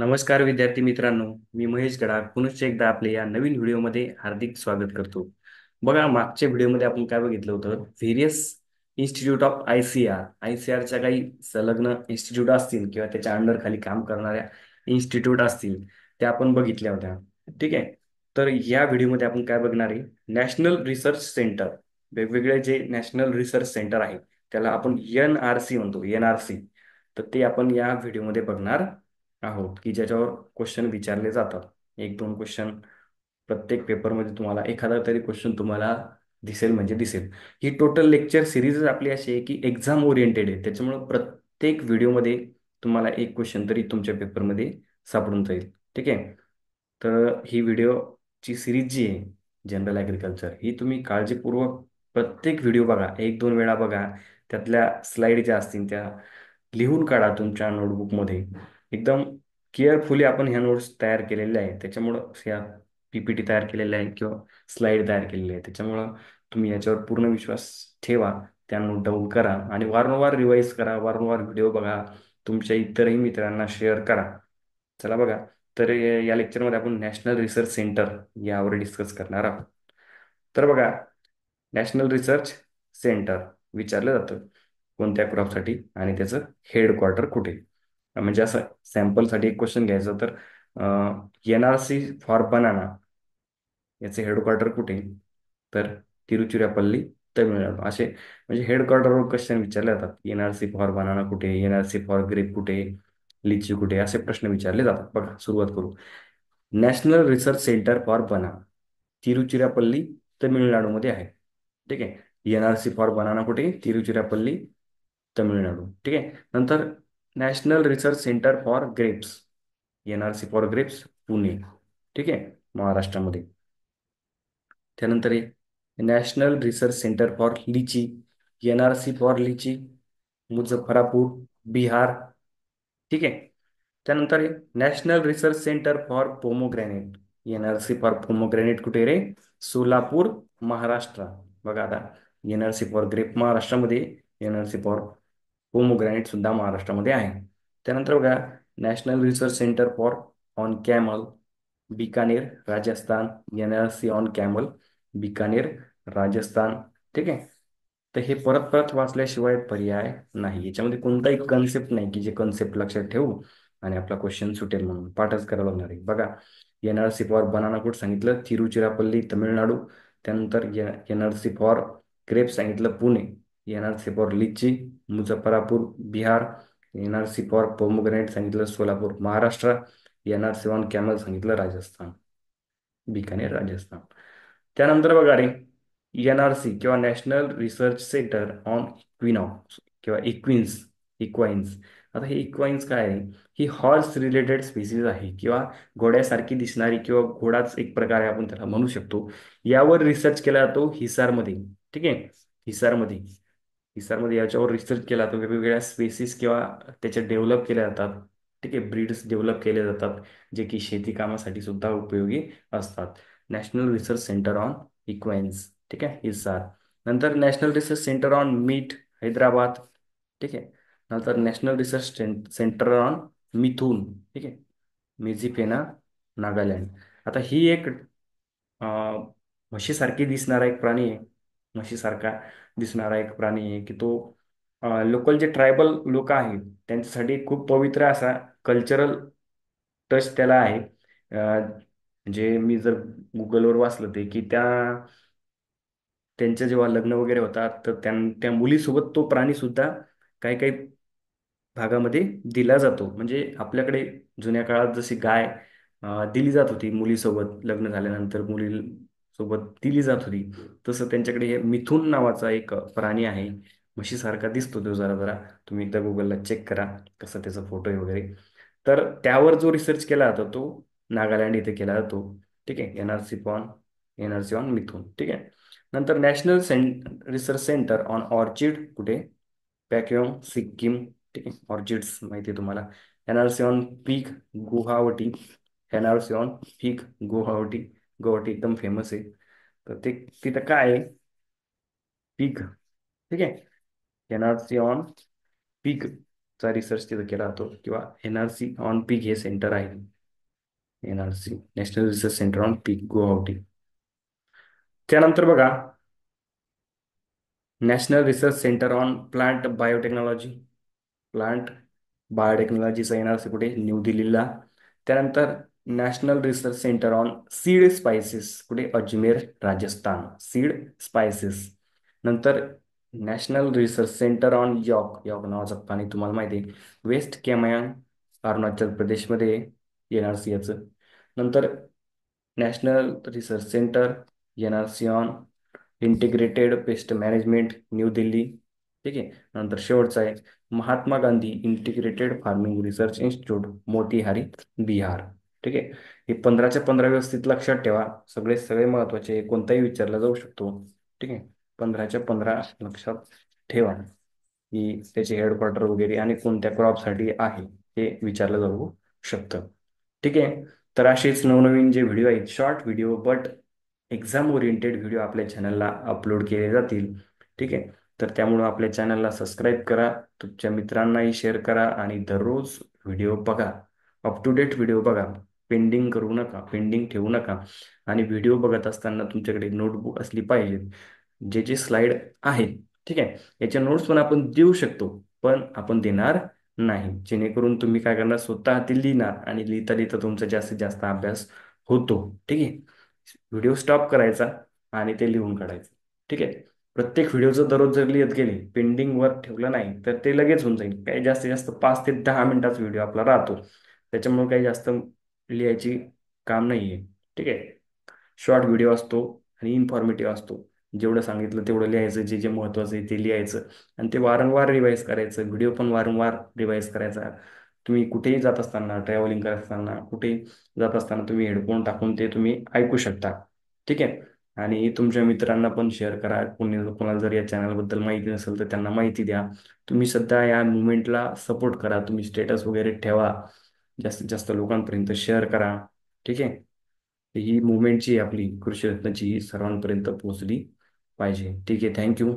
नमस्कार विद्यार्थी मित्रांनो, मी महेश गडाख पुनश्च एकदा आपले या नवीन व्हिडिओमध्ये हार्दिक स्वागत करतो. बघा, मागच्या व्हिडिओमध्ये आपण काय बघितलं होतं, व्हेरियस इन्स्टिट्यूट ऑफ आयसीआरच्या काही संलग्न इन्स्टिट्यूट असतील किंवा त्याच्या अंडर खाली काम करणाऱ्या इन्स्टिट्यूट असतील त्या आपण बघितल्या होत्या. ठीक आहे. तर या व्हिडिओमध्ये आपण काय बघणार आहे, नॅशनल रिसर्च सेंटर, वेगवेगळे जे नॅशनल रिसर्च सेंटर आहे त्याला आपण NRC म्हणतो, NRC. तर ते आपण या व्हिडिओमध्ये बघणार आहोत की ज्याच्यावर क्वेश्चन विचारले जातात. एक दोन क्वेश्चन प्रत्येक पेपरमध्ये तुम्हाला एखादा तरी क्वेश्चन तुम्हाला दिसेल म्हणजे दिसेल. ही टोटल लेक्चर सिरीजच आपली अशी आहे की एक्झाम ओरिएंटेड आहे, त्याच्यामुळे प्रत्येक व्हिडिओमध्ये तुम्हाला एक क्वेश्चन तरी तुमच्या पेपरमध्ये सापडून जाईल. ठीक आहे. तर ही व्हिडिओची सिरीज जी आहे जनरल ॲग्रिकल्चर, ही तुम्ही काळजीपूर्वक प्रत्येक व्हिडिओ बघा, एक दोन वेळा बघा. त्यातल्या स्लाईड ज्या असतील त्या लिहून काढा तुमच्या नोटबुकमध्ये. एकदम केअरफुली आपण ह्या नोट्स तयार केलेल्या आहेत, त्याच्यामुळं ह्या PPT तयार केलेल्या आहे किंवा स्लाईड तयार केलेली आहे, त्याच्यामुळं तुम्ही याच्यावर पूर्ण विश्वास ठेवा. त्या नोट डाऊन करा आणि वारंवार रिवाईज करा, वारंवार व्हिडिओ बघा, तुमच्या इतरही मित्रांना शेअर करा. चला बघा, तर या लेक्चरमध्ये आपण नॅशनल रिसर्च सेंटर यावर डिस्कस करणार आहोत. तर बघा, नॅशनल रिसर्च सेंटर विचारलं जातं कोणत्या क्रॉपसाठी आणि त्याचं हेडक्वार्टर कुठे. म्हणजे असं सॅम्पलसाठी एक क्वेश्चन घ्यायचं तर NRC फॉर बनाना याचे हेडक्वार्टर कुठे, तर तिरुचिरापल्ली, तमिळनाडू. असे म्हणजे हेडक्वार्टरवर क्वेश्चन विचारले जातात. NRC फॉर बनाना कुठे, NRC फॉर ग्रेप कुठे, लिची कुठे, असे प्रश्न विचारले जातात. बघा, सुरुवात करू. National research centre for banana Tiruchirappalli, तमिळनाडूमध्ये आहे. ठीक आहे. NRC फॉर बनाना कुठे, तिरुचिरापल्ली, तमिळनाडू. ठीक आहे. नंतर national research centre for grapes, NRC for grapes, Pune. ठीक आहे, महाराष्ट्रामध्ये. त्यानंतर national research centre for litchi, NRC for litchi, Muzaffarpur, Bihar. ठीक आहे. त्यानंतर national research centre for pomegranate, NRC for pomegranate कुठे रे, सोलापूर, महाराष्ट्र. बघा आता, NRC फॉर ग्रेप महाराष्ट्रामध्ये, NRC फॉर पोमोग्रॅनेट सुद्धा महाराष्ट्रामध्ये आहे. त्यानंतर बघा, national research centre for on camel, Bikaner, Rajasthan, NRC on camel, Bikaner, Rajasthan. ठीक आहे. तर हे परत परत वाचल्याशिवाय पर्याय नाही, याच्यामध्ये कोणताही कन्सेप्ट नाही की जे कन्सेप्ट लक्षात ठेवू आणि आपला क्वेश्चन सुटेल म्हणून पाठच करावं लागणार आहे. बघा, NRC फॉर बनाना कुठं सांगितलं, तिरुचिरापल्ली, तमिळनाडू. त्यानंतर NRC फॉर ग्रेप सांगितलं, Pune. NRC for litchi, Muzaffarpur, Bihar. NRC for पोमोग्रॅनेट सांगितलं, Solapur, Maharashtra. NRC on camel सांगितलं, राजस्थान, बिकानेर, राजस्थान. त्यानंतर बघा रे, NRC किंवा national research centre on equinox किंवा इक्वाइन्स. आता हे इक्वाइन्स काय आहे, ही हॉर्स रिलेटेड स्पीसीज आहे किंवा घोड्यासारखी दिसणारी किंवा घोडाच एक प्रकार आहे, आपण त्याला म्हणू शकतो. यावर रिसर्च केला जातो हिसारमध्ये. ठीक आहे. हिसारमध्ये हिसारमध्ये याच्यावर रिसर्च केला जातो. वेगवेगळ्या स्पेसीज किंवा त्याच्या डेव्हलप केल्या जातात. ठीक आहे. ब्रीड्स डेव्हलप केले जातात जे की शेती कामासाठी सुद्धा उपयोगी असतात. National research centre on equines. ठीक आहे, हिसार. नंतर national research centre on meat, Hyderabad. ठीक आहे. नंतर national research centre on mithun. ठीक आहे, मेझिफेना, नागालँड. आता ही एक म्हशीसारखी दिसणारा एक प्राणी आहे. म्हशीसारखा दिसणारा एक प्राणी आहे की तो लोकल जे ट्रायबल लोक आहेत त्यांच्यासाठी खूप पवित्र असा कल्चरल टच त्याला आहे. म्हणजे मी जर गुगलवर वाचलं ते की त्यांच्या जेव्हा लग्न वगैरे होतात तर त्या मुलीसोबत तो प्राणी सुद्धा काही काही भागामध्ये दिला जातो. म्हणजे आपल्याकडे जुन्या काळात जशी गाय दिली जात होती मुलीसोबत, लग्न झाल्यानंतर मुलीसोबत दिली जात होती, तसं त्यांच्याकडे हे मिथुन नावाचा एक प्राणी आहे. म्हशीसारखा दिसतो तो जरा जरा. तुम्ही एकदा गुगलला चेक करा कसं त्याचा फोटो आहे वगैरे. तर त्यावर जो रिसर्च केला जातो तो नागालँड इथे केला जातो. ठीक आहे. NRC ऑन मिथुन. ठीक आहे. नंतर national research centre on orchid कुठे, पॅकयोंग, सिक्कीम. ठीक आहे, ऑर्चिड्स माहिती आहे तुम्हाला. NRC on pig, Guwahati. NRC on pig, Guwahati. Guwahati एकदम फेमस आहे. तर ते तिथं काय आहे, पीक. ठीक आहे. NRC ऑन पीक चा रिसर्च तिथं केला जातो, किंवा NRC ऑन पीक हे सेंटर आहे. NRC national research centre on pig Guwahati. त्यानंतर बघा, national research centre on plant biotechnology. Plant बायोटेक्नॉलॉजीचा NRC कुठे? न्यू दिल्लीला. त्यानंतर national research centre on seed spices कुठे? अजमेर राजस्थान. Seed spices. नंतर national research centre on yak. Yak नावाचं पाणी तुम्हाला माहिती आहे, वेस्ट केमयांग अरुणाचल प्रदेशमध्ये NRC याचं. नंतर national research centre NRC on integrated pest management new Delhi. ठीक आहे. नंतर शेवटचा आहे Mahatma Gandhi integrated farming research institute Motihari Bihar. ठीक आहे. हे 15च्या 15 व्यवस्थित लक्षात ठेवा. सगळे सगळे महत्वाचे आहे. कोणताही विचारला जाऊ शकतो. ठीक आहे. 15च्या 15 लक्षात ठेवा, की त्याचे हेडक्वार्टर वगैरे आणि कोणत्या क्रॉपसाठी आहे हे विचारलं जाऊ शकतं. ठीक आहे. तर असेच नवनवीन जे व्हिडिओ आहेत, short video but exam oriented video आपल्या चॅनलला अपलोड केले जातील. ठीक आहे. तर त्यामुळं आपल्या चॅनलला सबस्क्राईब करा, तुमच्या मित्रांनाही शेअर करा आणि दररोज व्हिडिओ बघा. अप टू डेट व्हिडिओ बघा. पेंडिंग करू नका, पेंडिंग ठेवू नका. आणि व्हिडिओ बघत असताना तुमच्याकडे नोटबुक असली पाहिजे. जे जे स्लाइड आहेत, ठीक आहे, याच्या नोट्स पण आपण देऊ शकतो, पण आपण देणार नाही, जेणेकरून तुम्ही काय करणार, स्वतः ते लिहिणार आणि लिहिता लिहिता तुमचा जास्तीत जास्त अभ्यास होतो. ठीक आहे. व्हिडिओ स्टॉप करायचा आणि ते लिहून काढायचं. ठीक आहे. प्रत्येक व्हिडिओचं दररोज जर लिहित गेले, पेंडिंग वर ठेवलं नाही, तर ते लगेच होऊन जाईल. काही जास्तीत जास्त 5 ते 10 मिनिटाचा व्हिडिओ आपला राहतो. त्याच्यामुळे काही जास्त लिहायची काम नाहीये. ठीक आहे. शॉर्ट व्हिडिओ असतो आणि इन्फॉर्मेटिव्ह असतो. जेवढं सांगितलं तेवढं लिहायचं, जे जे महत्वाचं आहे ते लिहायचं आणि ते वारंवार रिवाईज करायचं. व्हिडिओ पण वारंवार रिवाईज करायचा. तुम्ही कुठेही जात असताना, ट्रॅव्हलिंग करत असताना, कुठेही जात असताना तुम्ही हेडफोन टाकून ते तुम्ही ऐकू शकता. ठीक आहे. आणि तुमच्या मित्रांना पण शेअर करा. कोणाला जर या चॅनलबद्दल माहिती नसेल तर त्यांना माहिती द्या. तुम्ही सध्या या मुवमेंटला सपोर्ट करा. तुम्ही स्टेटस वगैरे ठेवा, जास्तीत जास्त लोकांपर्यंत शेअर करा. ठीक आहे. ही मुवमेंटची आपली कृषी रत्नाची ही सर्वांपर्यंत पोहोचली पाहिजे. ठीक आहे. थँक्यू.